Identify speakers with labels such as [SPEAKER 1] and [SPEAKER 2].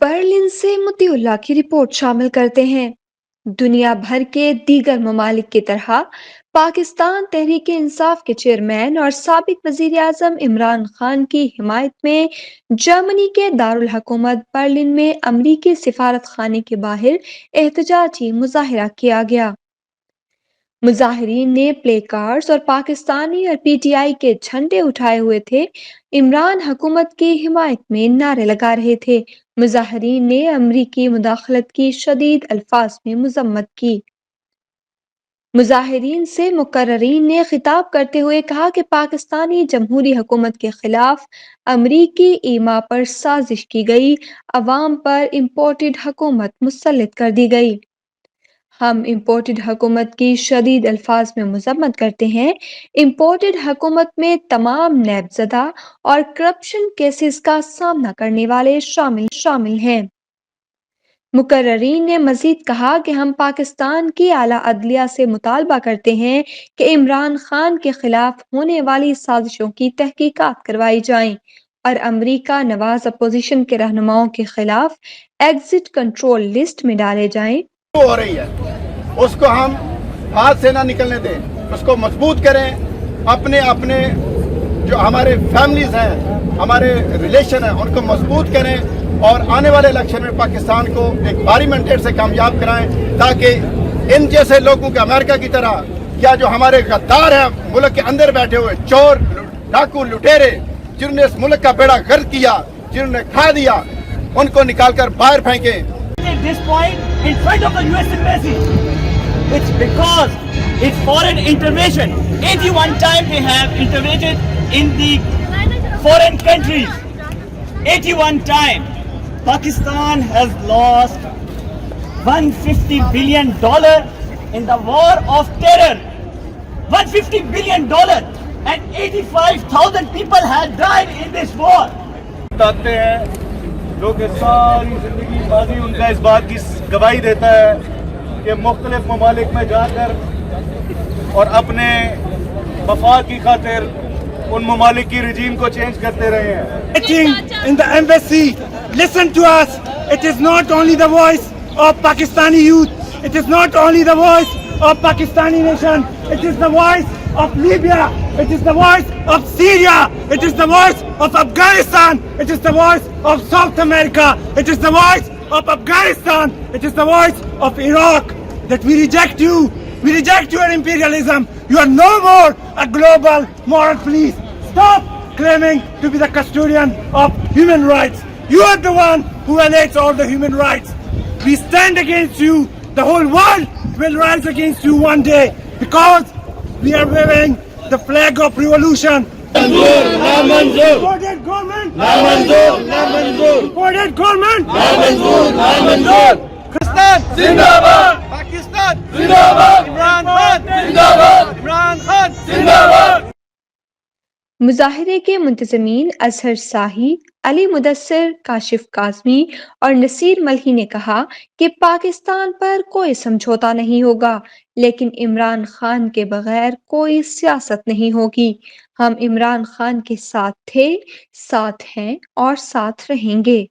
[SPEAKER 1] Berlin سے مطیع اللہ کی report شامل کرتے ہیں۔ دنیا بھر کے دیگر ممالک کی طرح پاکستان تحریک انصاف کے چئیرمین اور سابق وزیراعظم عمران خان کی حمایت میں جرمنی کے دارالحکومت برلن میں امریکی سفارتخانے کے باہر احتجاجی مظاہرہ کیا گیا۔ مظاہرین نے پلے کارڈز اور پاکستانی اور پی ٹی آئی کے جھنڈے اٹھائے ہوئے تھے۔ عمران حکومت کی حمایت میں نعرے لگا رہے تھے۔ مظاہرین نے امریکی مداخلت کی شدید الفاظ میں مذمت کی۔ مظاہرین سے مقررین نے خطاب کرتے ہوئے کہا کہ پاکستانی جمہوری حکومت کے خلاف امریکی ایما پر سازش کی گئی، عوام پر امپورٹڈ حکومت مسلط کر دی گئی۔ ہم امپورٹڈ حکومت کی شدید الفاظ میں مذمت کرتے ہیں۔ امپورٹڈ حکومت میں تمام نیب زدہ اور کرپشن کیسز کا سامنا کرنے والے شامل ہیں۔ مقررین نے مزید کہا کہ ہم پاکستان کی اعلیٰ عدلیہ سے مطالبہ کرتے ہیں کہ عمران خان کے خلاف ہونے والی سازشوں کی تحقیقات کروائی جائیں اور امریکہ نواز اپوزیشن کے رہنماؤں کے خلاف ایگزٹ کنٹرول لسٹ میں ڈالے جائیں۔
[SPEAKER 2] ہو رہی ہے اس کو ہم ہاتھ سے نہ نکلنے دیں، اس کو مضبوط کریں۔ اپنے جو ہمارے فیملیز ہیں، ہمارے ریلیشن ہیں، ان کو مضبوط کریں اور آنے والے الیکشن میں پاکستان کو ایک بھاری مینڈیٹ سے کامیاب کرائیں، تاکہ ان جیسے لوگوں کے امریکہ کی طرح یا جو ہمارے غدار ہیں ملک کے اندر بیٹھے ہوئے چور ڈاکو لٹیرے جنہوں نے اس ملک کا بیڑا غرق کیا، جنہوں نے کھا دیا، ان کو نکال کر باہر پھینکیں۔
[SPEAKER 3] At this point in front of the US embassy, it's because it's foreign intervention. 81 times they have intervened in the foreign countries. 81 times. Pakistan has lost $150 billion in the war of terror. $150 billion and 85,000 people have died in this war.
[SPEAKER 4] بتاتے ہیں جو کہ ساری زندگی ماضی ان کا اس بات کی گواہی دیتا ہے کہ مختلف ممالک میں جا کر اور اپنے مفاد کی خاطر ان ممالک کی رجیم کو چینج کرتے رہے ہیں۔
[SPEAKER 5] In the embassy, listen to us. It is not only the voice of Pakistani youth. It is not only the voice of Pakistani nation. It is the voice of Libya. It is the voice of Syria. It is the voice of Afghanistan. It is the voice of South America. It is the voice of Afghanistan. It is the voice of Iraq. That we reject you. We reject your imperialism. You are no more a global moral police. Stop claiming to be the custodian of human rights. You are the one who violates all the human rights. We stand against you. The whole world will rise against you one day because we are waving the flag of revolution. Supported government. Supported government.
[SPEAKER 4] Pakistan زندہ باد، پاکستان زندہ باد، عمران خان زندہ باد، عمران خان زندہ باد۔
[SPEAKER 1] مظاہرے کے منتظمین اظہر شاہی، علی مدثر، کاشف کاظمی اور نصیر ملہی نے کہا کہ پاکستان پر کوئی سمجھوتا نہیں ہوگا، لیکن عمران خان کے بغیر کوئی سیاست نہیں ہوگی۔ ہم عمران خان کے ساتھ تھے، ساتھ ہیں اور ساتھ رہیں گے۔